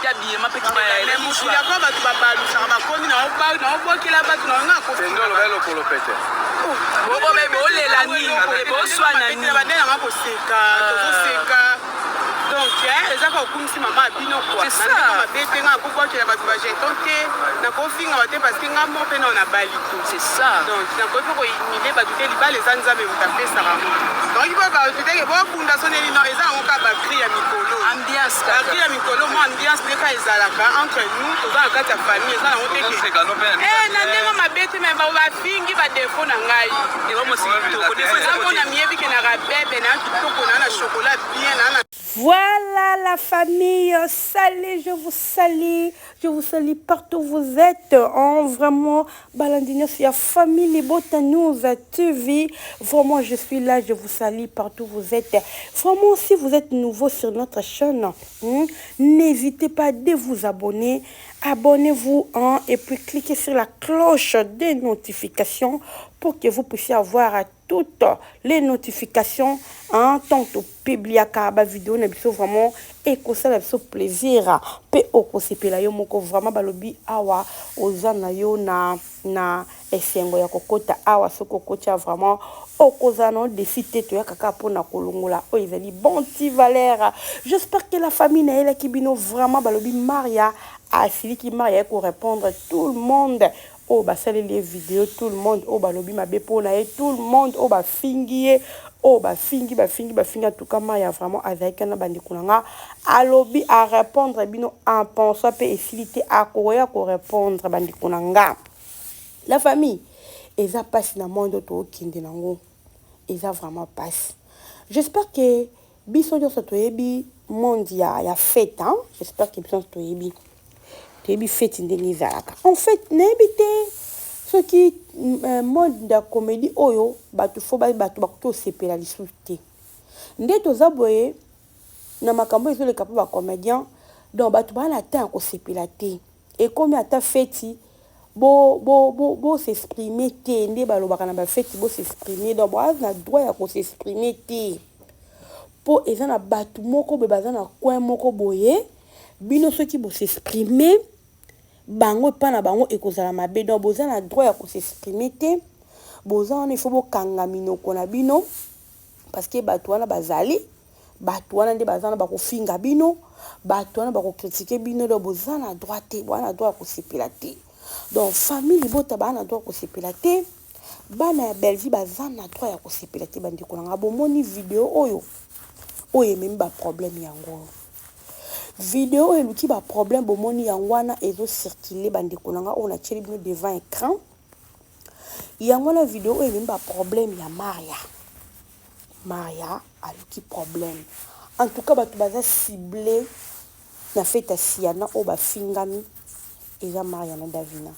tika bien ma petit mais mon fils d'accord ba tu babalu ça va komi na oba ki la ba tu na nga ko ndolo belo kolopete bobo be bolela nini bo swana nini ba ndena ma ko seka to seka donc eza ka okumisi mama bino quoi c'est ça ma bete nga ko kwa ki la ba tu ba jeton te na ko finga ba te parce que nga mo pe na na bali c'est ça donc na ko ko imile ba tu te libale zanza me mutape sara mo donc il va ba tu te ke bo kunda soneli no eza on ka ba cri ya mikolo ambiance la cri ya mikolo mo ambiance de ka ezalaka entre nous toza na kati ya famille eza na ote ke na ndenge mabete me ba fingi ba defo na ngai et on aussi to des fois ça on a mieux que na rabebe na kitoko na chocolat bien na. Voilà la famille, salut, je vous salue partout où vous êtes. Vraiment, Balandina, c'est la famille Bota News TV. Vraiment, je suis là, je vous salue partout où vous êtes. Vraiment, si vous êtes nouveau sur notre chaîne, n'hésitez pas de vous abonner. Abonnez-vous et puis cliquez sur la cloche des notifications pour que vous puissiez avoir toutes les notifications en tant que publier la vidéo na biso vraiment et que ça la biso plaisir pe okosepela yo moko vraiment balobi awa ozana yo na esengo ya kokota awa soko kocha vraiment okozana décité to ya kaka pona kolongola o ezali bon petit valeur. J'espère que la famille na elle qui bino vraiment balobi Maria a celui qui Maria pour répondre tout le monde. Oh bah ça les vidéos tout le monde oh bah lobby ma bepona et tout le monde oh bah fingier oh bah fingi en tout cas Maria vraiment avec un bandi kunanga à lobby à répondre bino en pensant pe facilité à courir pour répondre bandi kunanga la famille ils a passé dans monde to kindi nango ils a vraiment passé. J'espère que biso jo sotoyebi monde ya fête hein j'espère que biso sotoyebi fête en fait n'habite ce qui mode de comédie oyo batu fo batu bakuto sepela lisuté ndeto zaboye na makambo ezole kapo ba comédien donc batu bana ta ko sepela té et comme ata fête bo s'exprimer té ndé balobaka na ba fête bo s'exprimer donc bo na droit ya ko s'exprimer té po ezana batu moko be bazana coin moko boye bino ceux qui bo s'exprimer bango pa na bango ekozala mabe donc boza na droit ya ko s'exprimer te boza on il faut bo kanga minoko na bino parce que batu wana bazali batu wana nde bazana ba ko finga bino batu wana ba ko critiquer bino donc boza na droit te bana droit ko sepela te donc famille bota bana droit ko sepela te bana ya belvi bazana droit ya ko sepela te bandi ko nga bomoni vidéo oyo même ba problème yango vidéo et qui ba problème bomoni yangwana ezo circuler bandeko nanga on a tiré bino devant écran yangwana vidéo et même ba problème ya Maria a qui problème en tout cas batu baza ciblé na fête siana o ba fingami eza Maria na Davina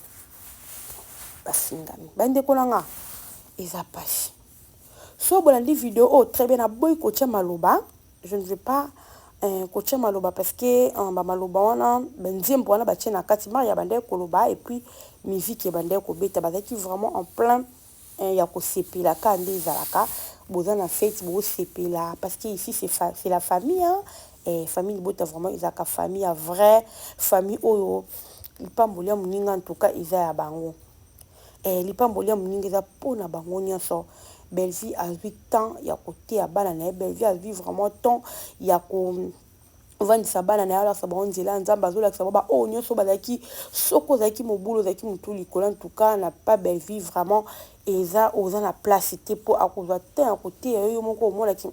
ba fingami bandeko nanga eza passé so bolandi vidéo très bien na boy kocha maloba je ne veux pas coach maloba parce que ba maloba wana benzembo wana batie na kati Maria bande koloba et puis musique bande ko beta bazaki vraiment en plein ya ko sepela ka nde zalaka boza na fête bo sepela parce que ici c'est la famille hein et famille bota vraiment izaka famille à vrai famille oyo lipambolia muninga en tout cas iza ya bango et lipambolia muninga za pona bango nyonso Belvi a 8 ans, il y a côté à banane, Belvi a vu vraiment temps, il y a comme vandi sabana na ala sabon nzela nzamba zola sababa oh nyoso bazaki soko zaki mobulo zaki mutuli kolan tout cas n'a pas Belvi vraiment eza oza na place te po akozwa te à côté yo moko mona ki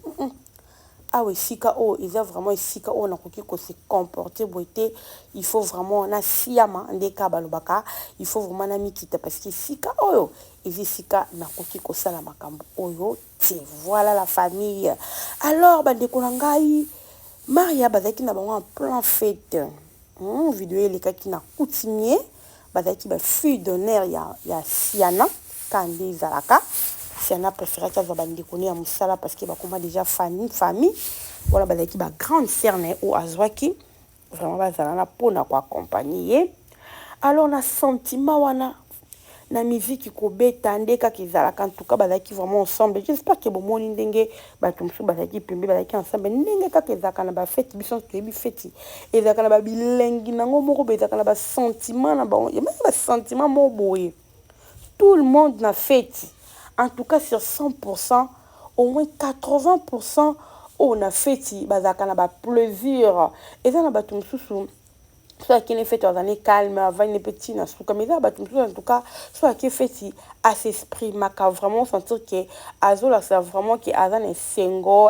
ah oui sika oh eza vraiment sika oh na koki ko se comporter boité il faut vraiment na siama ndeka balobaka il faut vraiment na mikita parce que sika oyo ezi sika na koki ko sala makambo oyo ti voilà la famille alors bande ko ngai Maria bazaki na bango en plein fête vidéo elekaki na coutumier bazaki ba fille d'honneur ya Siana kandi zalaka Siana préféré qu'elle va bande connaître à Moussala parce que bah comment déjà famille voilà bazaki ba grande sœur ou azwaki vraiment bazala na pona ko accompagner alors na sentiment wana na musique kobeta nde kaka ezalaka en tout cas bazalaki vraiment ensemble. J'espère que bomoni ndenge bato mosusu bazalaki pembe bazalaki ensemble ndenge kaka ezalaka na bafete biso toyebi feti ezalaka na babilengi nango moko boye ezalaka na basentiment na bango ya même basentiment moko boye tout le monde na feti en tout cas sur 100% au moins 80% on a feti bazalaka na baplaisir eza na bato mosusu soit qui est fait dans année calme avant une petite na suka mais ça en tout cas soit qui est fait à s'esprit maka vraiment sentir que azola c'est vraiment que azan est sengo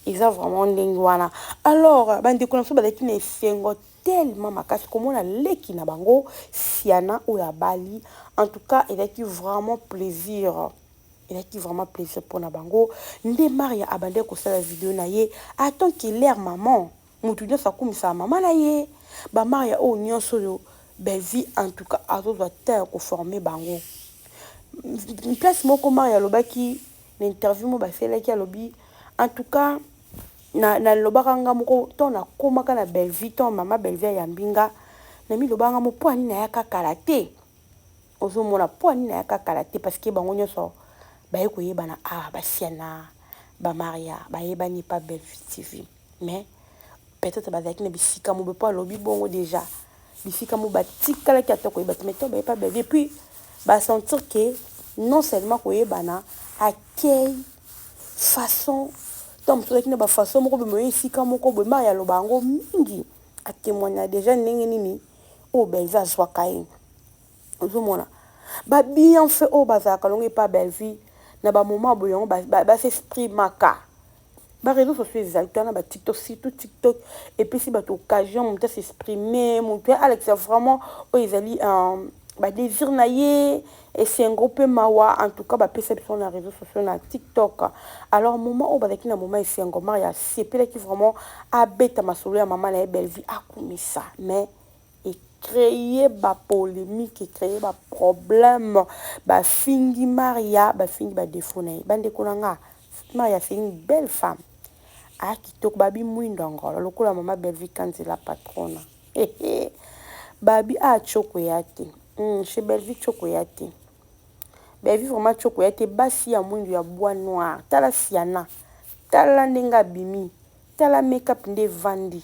ils ont vraiment lingwana alors bande connaissance ba qui est sengo tellement makasi comme on a leki na bango siana ou ya bali en tout cas il a qui vraiment plaisir. Il a qui vraiment plaisir pour na bango nde maria abande ko sala vidéo na ye attend qu'il l'air maman mutu nya sakumisa maman na ye ba maria o nyonso yo belle en tout cas azozwa terre ko former bango place moko maria lobaki na interview mo ba felaki alobi en tout cas na lobaka nga moko to na komaka na belle to mama belle ya mbinga na mi lobanga mo poani na yaka karaté ozo mona poani na yaka karaté parce que bango nyonso ba yeko yebana basiana ba maria ba yebani pas belle TV mais peut-être bazaki na bisika mo be pas lobi bongo déjà bisika mo batikala ki atako yeba meto ba pas belle et puis ba sentir que non seulement ko yebana accueil façon donc so ki na ba façon moko be moye sika moko be maria lo bango mingi a témoigner déjà ndenge nini o belle va swa kai ozo mona ba bien fait o bazaka longue pas belle vie na ba moment boyongo ba s'esprit maka ba réseaux sociaux exactement na ba TikTok surtout TikTok et puis si ba occasion mon s'exprimer mon père Alex vraiment o ezali ba désir na ye et c'est un groupe mawa en tout cas ba perception na réseaux sociaux na TikTok alors moment o ba na moment et c'est un gomar ya c'est pele qui vraiment a beta masolo ya maman na belle vie akumisa mais créer ba polémique et créer ba problème ba fingi maria ba fingi ba défaut na bande konanga maria c'est une belle femme a kitoko babi mwindo ngolo lokola mama belle quand la patronne babi a choko yate chez belle choko yate belle vraiment choko yate basi ya mwindo ya bois noir tala siana tala ndenga bimi tala make-up nde vandi.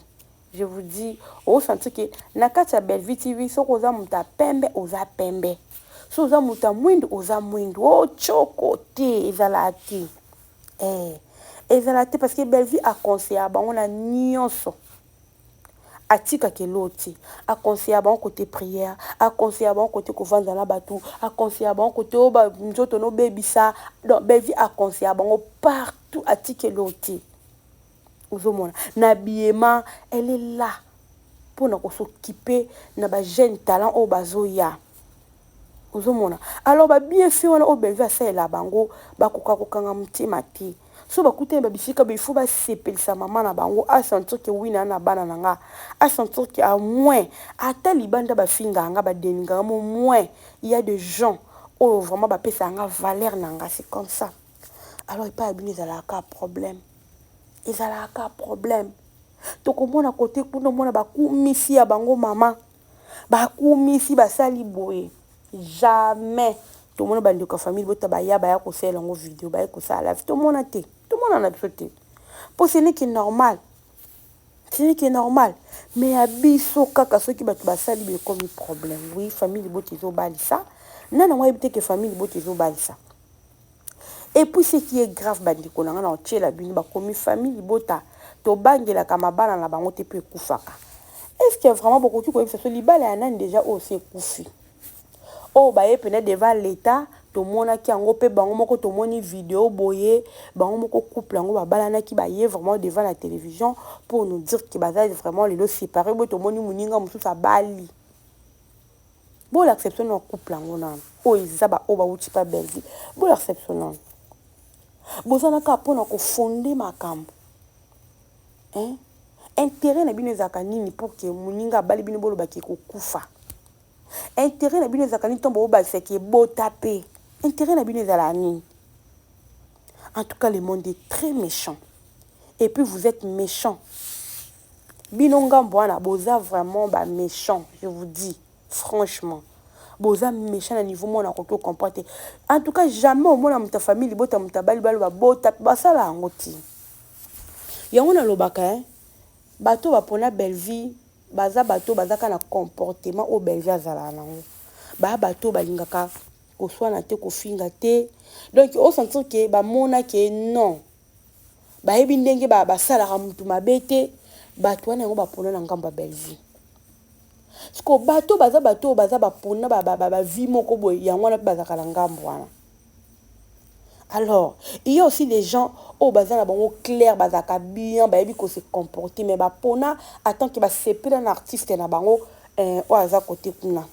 Je vous dis, au senti que na kati belle vie TV so koza muta pembe oza pembe. So oza muta mwindu oza mwindu. Oh choko te ezalati. Ezalati parce que belle vie a conseillé on a nyonso. Atika ke loti, a conseillé bon côté prière, a conseillé bon côté ko vendre na batou, a conseillé bon côté o ba njoto no bebisa. Donc belle vie a conseillé bon partout atika loti. Nabiema, elle est là pour nous s'occuper de nos jeunes talents au bazoya. Alors, bien sûr, on a besoin de la bango, bakuka kokanga mtimati. So bakute babisika il faut ba sepel sa maman na bango a sentir que oui na bana nanga a sentir que à moins ata libanda ba finga nga ba deninga mo moins il y a des gens oh vraiment ba pesa nga valeur nanga c'est comme ça. Alors il pas abîmer la cas problème. Ils ont un problème. Donc, on a côté pour nous, on a bakumisi à bango maman. Bakumisi basali boye. Jamais. Tout le monde a dit que la famille baya ko faire une vidéo, baya ko ça live. Tout le monde a été. Tout le monde en a sauté. Pour ce n'est qui est normal. Ce n'est qui est normal. Mais à biso kaka ceux qui batu basali be comme problème. Oui, famille bote zo balisa. Non, non, moi que famille bote zo balisa. Et puis ce qui est grave bandi ko na entier la bini ba komi famille bota to bangela kama bana na bango te pe kufaka. Est-ce que vraiment beaucoup qui ko ça so libala ya déjà au c'est kufi. Oh ba epena devant l'état to mona ki ango pe bango moko to moni vidéo boye bango moko couple ango ba balana ki ba ye vraiment devant la télévision pour nous dire que bazali vraiment les deux séparés bo to moni muninga musu sa bali. Bon l'acception no couple ango na. Oh izaba o ba uti pa belle. Bon l'acception. Bozana ka pona ko fonder makambo. Intérêt na bino ezaka nini pour que muninga bali bino bolo baki ko kufa. Intérêt na bino ezaka nini tombo ba seki botape. Intérêt na bino ezala nini. En tout cas le monde est très méchant. Et puis vous êtes méchant. Bino ngambo wana boza vraiment ba méchant, je vous dis franchement. boza méchant à niveau mon ko comprendre. En tout cas jamais au moins dans ta famille bota mutabali balo bota basala ngoti. Yango na lobaka hein. Bato bapona belle vie baza bato bazaka na comportement au belle vie azala nango. Ba bato balingaka ko swana te ko finga te. Donc au sentir que ba mona que non. Ba yebi ndenge ba basala ka mutu mabete bato wana ngo bapona na ngamba belle vie. Sko bato baza bapona ba vie moko boy yango wana bazaka na ngambo wana. Alors, il y a aussi des gens au bazar bon clair bazaka bien ba yebi ko se comporter mais ba pona attend que ba sepela un artiste na bango o aza côté kuna.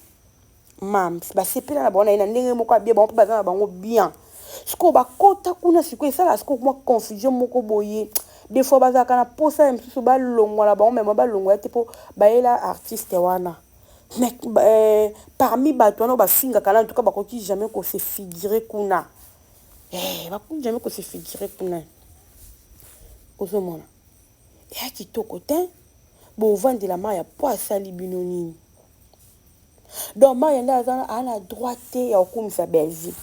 Mam, ba sepela na bona ina ndenge moko bien bon bazar bango bien. Sko ba kota kuna siko ça la sko moi confusion moko boye. Des fois bazaka na posa msusu ba longwa la bango mais ba longwa te po ba ela artiste wana. Mais parmi bato no ba finga kala en tout cas ba koti jamais ko se figurer kuna. Ba koti jamais ko se figurer kuna. Ozomona. Ya kitoko te bo vendre la maille po asali binoni. Donc maille nda ana droite ya okumisa belle vie.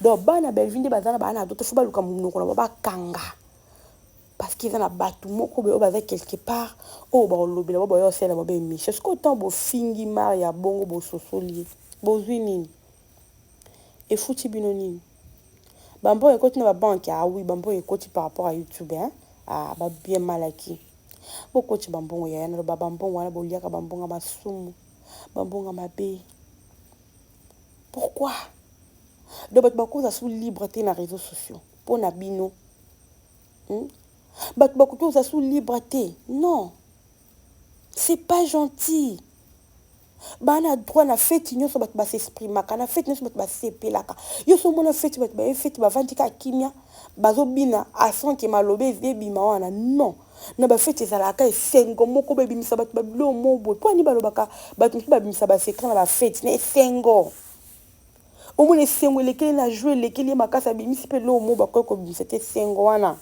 Donc bana belle vie nde bazana bana droite fo ba luka munoko na ba kanga. Parce qu'ils ont battu moko be obaza quelque part o ba lobela ba yo sela ba be mission ce qu'autant bo fingi maria bongo bo sosoli bo zwini et fouti binoni bambo ekoti na ba banque ah oui bambo ekoti par rapport à YouTube hein ah ba bien malaki bo koti bambongo ya na ba bambongo wana bo liaka bambongo masumu bambongo mabe pourquoi de bat ba cause sous liberté na réseaux sociaux pour na bino Bat beaucoup ça sous liberté. Non. C'est pas gentil. Ba na droit na fête nyo so bat ba s'exprimer ka na fête nyo so bat ba sepelaka. Yo so mona fête bat ba fête ba vandika kimia bazo bina a son ke malobe bima wana non. Na ba fête ezalaka esengo moko ba bimisa bat ba blo mo bo. Po ni balobaka bat mtu ba bimisa ba secret na ba fête na esengo. Au moins esengo lekeli na jouer lekeli makasa bimisi pe lo mo ba ko bimisa te sengo wana.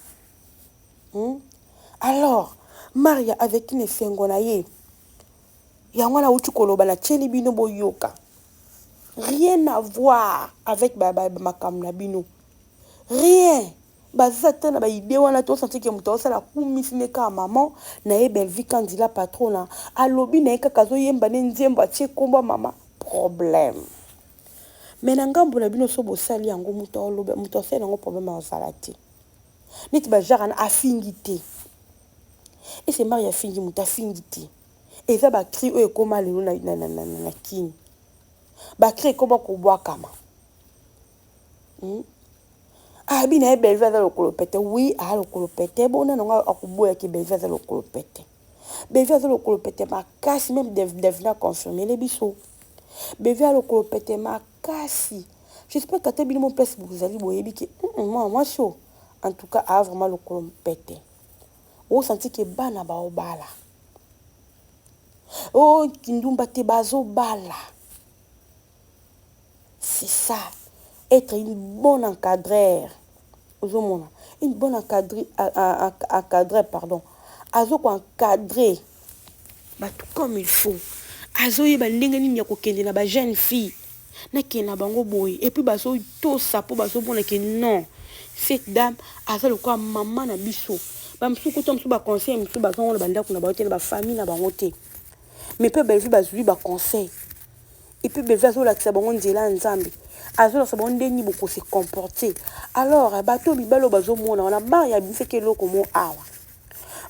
Alors, Maria avec une sengonaye, yangwana utu koloba na cheli bino boyoka. Rien à voir avec makam na bino. Rien. Bazata na ba idée wana to senti que muto sala kumisine ka maman na e belle vie kandila patrona. Alobi na eka kazo yemba ne nzemba tie komba mama problème. Mais na ngambo na bino so bo sali yango muto lobe muto sala ngo problème en salati. Niti ba jara na afingité. Et c'est Maria fingi muta fingité. Et ça ba cri o ekoma lelo na kini. Ba cri ekoma ko bwa kama. Ah bina belle va dans le colopete. Oui, ah le colopete bona nga akuboya ki belle va dans le colopete. Belle va dans le colopete ma casse même devna confirmer les biso. Belle va le colopete ma casse. J'espère que tu as bien mon place vous allez boyebi ki moi chaud. En tout cas, a vraiment le colon pété. On sentit que bana ba obala. Oh, kindumba te bazo bala. C'est ça. Être une bonne encadreur. Une bonne encadreur, pardon. Azo ko encadrer. Ba tout comme il faut. Azo yeba ndenge nini ya kokende na ba jeune fille. Na kena bango boy. Et puis bazo to sapo bazo bona que non. Cette dame a fait le quoi maman na biso ba msuku to msuba conseil msuba zongo le banda kuna ba hôtel ba famille na bango te mais peu belle vie ba zuli ba conseil et puis belle vie la que bango nzela nzambe azo la bango ndeni boko se comporter alors bato bibalo bazo mona on a maria bi fait que loko mo awa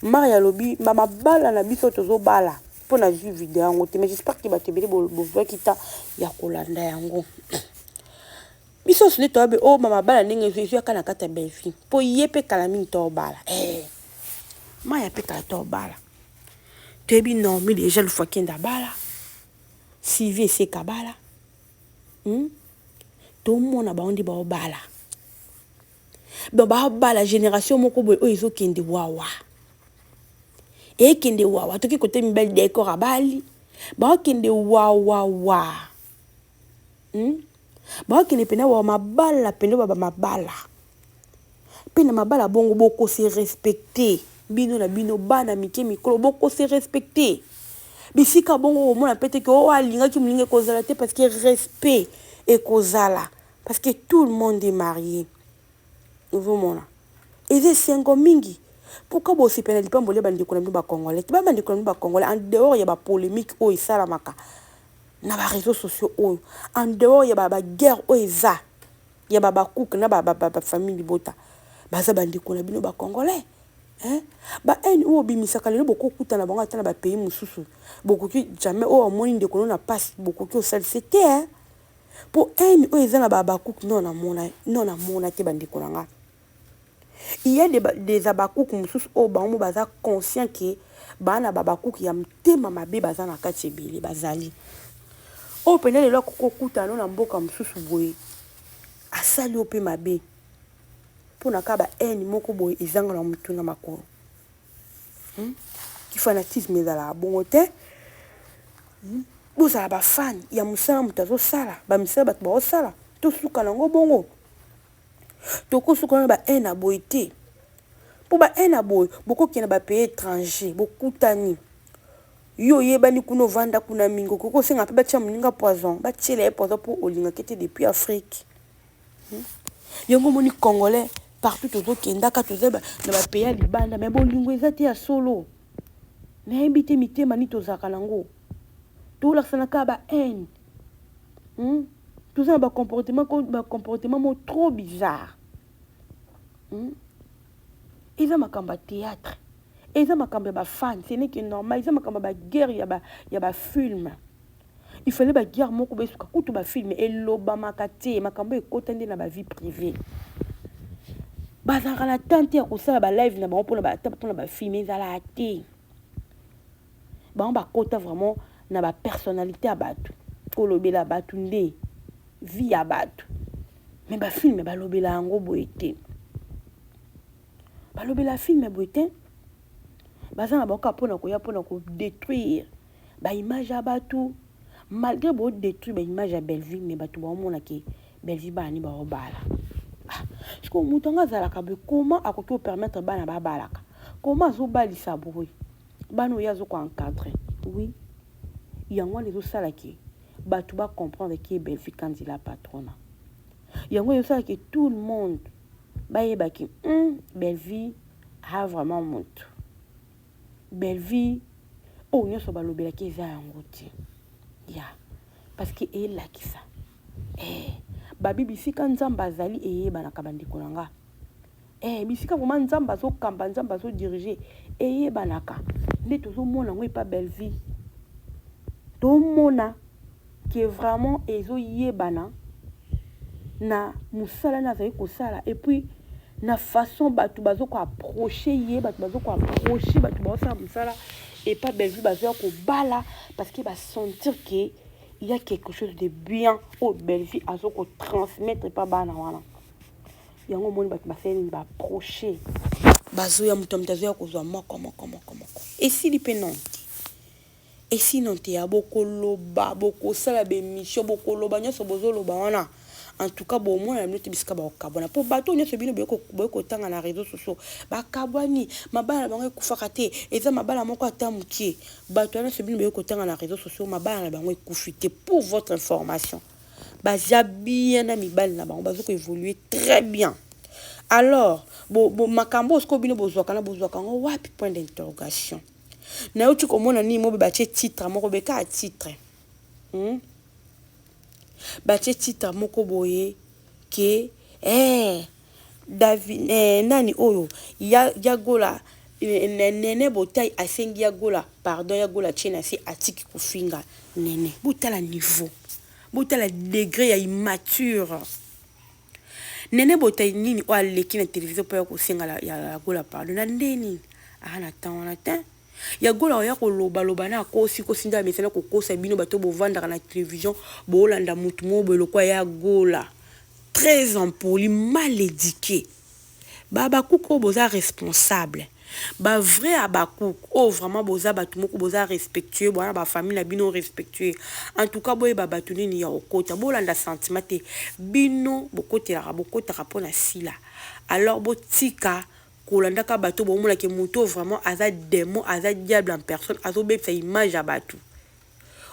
maria lobi mama bala na biso tozo bala pour na vue vidéo ngote mais j'espère que ba tebeli bo kita ya kolanda yango. Biso sule tobe o mama bala ndenge Jésus akana kata belle fille po yepe kala mingi to bala ma ya pe kala to bala tebi non mais déjà le fois kenda bala Sylvie c'est kabala to mona ba ondi ba bala ba bala génération moko boy o izo kende wawa e kende wawa to ki côté mi belle décor abali ba kende wawa ba kende pena wa mabala pena ba mabala pena mabala bongo boko se respecter bino na bino bana mike mikolo boko se respecter bisika bongo omona pete ke o alingaki moninga ekozala te parce que respect ekozala parce que tout le monde est marié ozomona eza esengo mingi pourquoi bosepela lipamboli bandeko na bino bacongolais te babandeko na bino bacongolais en dehors ya bapolémique oyo esalamaka na baréseaux sociaux oyo en dehors ya baguerre oyo eza ya bakuke na bafamille libota baza bandeko na bino bacongolais baene oyo obimisaka lelo bokokutana bango ata na bapays mosusu bokoki jamais oyo omoni ndeko no na pasi bokoki osalise te mpo ene oyo eza na bakuke non namona te bandeko na nga il y a des abakuke mosusu oyo bango baza conscient ke baa na bakuke ya motema mabe baza na kati ebele bazali oyo pene lelo akokokutana no na mboka mosusu boye asali oyo mpe mabe mpo na kaka baene moko boye ezanga na motu na makolo kifanatisme ezalaka bongo te bozala bafani ya mosala moto azosala bamisala bato baosala tosuka nango bongo tokosuka na baene aboye te mpo baene aboye bokokende bapays étranger bokutani yo oyebani kuna ovanda kuna mingi okokosenga mpe batia moninga poison batiela ye poison mpo olingaki te depuis afrique yango moni congolais partout tozokendaka toza na bapays ya libanda me bolingo eza te ya solo nayebi te mitema nini tozalaka nango tolakisana kaka baene toza na bacomportement mo trop bizarre eza makambo ya théâtre eza makambo ya bafan ce n'est que normal eza makambo ya baguerre ya bafilme il fallait baguerre moko besuka kutu bafilme elobamaka te makambo ekota nde na bavie privée bazalaka na tante ya kosala balive na bango mpona bafilme ezalaka te bango bakota vraiment na bapersonnalité ya bato kolobela bato nde vie ya bato me bafilme balobela yango boye te balobela filme boye te baza na bango mpona koya mpona kodétruire baimage ya bato malgré bodétruire baimage ya Belleville me bato baomona ke Belleville bani baobala siko moto anga azalaka boye comment akoki opermettre bana babalaka comment azobalisa boye bana oyo azokoencadre oui yango wana ezosalaki bato bacomprendre ke Belleville kandila patrona yango ezosalaki tout le monde bayebaki Belleville a vraiment moto Belleville oyo nyonso balobelaki eza yango te ya parce que eyelakisa babi bisika nzambe azali eyebanaka bandeko na nga bisika vraiment nzambe azokamba nzambe azodirige eyebanaka nde tozomona yango epa Belleville tomona ke vraiment ezoyebana na mosala na azali kosala et puis na façon bato bazokoapproche ye bato bazokoapproche bato baosala mosala epa Belleville bazoya kobala parce que basentir ke il y a quelque chose de bien au Belleville azokotransmettre epa bana wana yango omoni bato basali baapproche bazoya moto ya moto azoya kozwa moko esili mpe non te esino te ya bokoloba bokosala bemission bokoloba nyonso bozoloba wana en tout cas bomona bino te bisika bakabwana mpo bato nyonso bino boyekotanga na réseaux sociaux bakabwani mabala na bango ekufaka te eza mabala moko ata mokie bato nyonso bino boyekotanga na réseaux sociaux mabala na bango ekufi te pour votre information baza bien na mibali na bango bazokoévoluer très bien alors makambo osiko bino bozwaka ngo wapi point d'interrogation na yo tikomona nini mo batie titre moko beka titre batie titre moko boye ke David nani oyo yagola nene botai asengi yagola pardon yagola chena si atiki kufinga nene botala niveau botala degré ya immature nene botai nini o aleki na télévision po ya kosenga yagola pardon na ndeni ana tan yagola oya koloba na kosi kosinda mesana kokosa bino bato bovandaka na télévision bolanda mutu mo belokwa yagola très impoli mal éduqué bakuko boza responsable ba vrai abakuko oh vraiment boza batu moko boza respectueux bona ba famille na bino respectueux en tout cas boye babatu nini ya okota bolanda sentiment te bino bokotela bokota pona sila alors botika kolandaka bato bomona ke moto vraiment aza démon aza diable en personne azobebisa image ya bato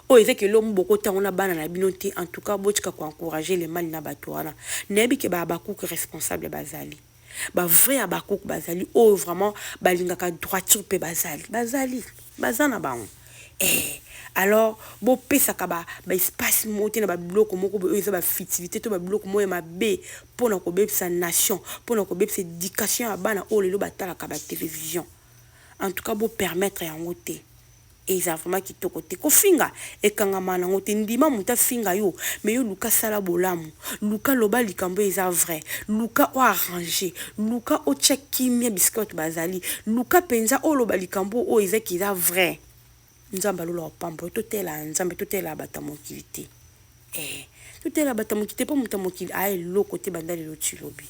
o ezeke lo mboko ta on a bana na binoté en tout cas botika ko encourager les mal na batoana nebi ke ba bakouk responsable bazali ba vrai abakouk bazali o vraiment balingaka droiture pe bazali bazana ba alors bo pesaka ba espace moté na ba biloko moko bo eza ba fitivité to ba biloko moye mabe pona ko bebisa nation pona ko bebisa éducation ya bana o lelo batalaka ba télévision en tout cas bo permettre yango te eza vraiment kitoko te kofinga ekangama nango te ndima muta finga yo mais yo luka sala bolamu luka loba likambo eza vrai luka o arranger luka o check kimia biscuit bazali luka penza o loba likambo o eza ki eza vrai nzamba lolo pambo totela nzambe totela batamokili te totela batamokili te po mutamokili aye loko te bandali lotilobi.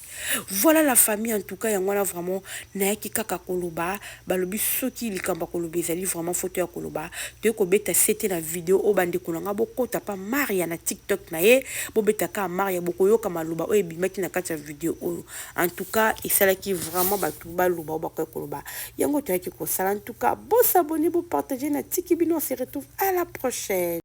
Voilà la famille en tout cas yangwana vraiment nayaki kaka koloba balobi soki likamba koloba ezali vraiment photo ya koloba te ko beta c'était la vidéo o bande kolanga bokota pa Maria na TikTok na ye bo beta ka Maria bokoyoka maloba o ebimaki na kati ya vidéo o en tout cas esalaki vraiment batu baloba o bakoy koloba yango to yaki ko sala en tout cas bo s'abonner bo partager na tiki bino on se retrouve à la prochaine.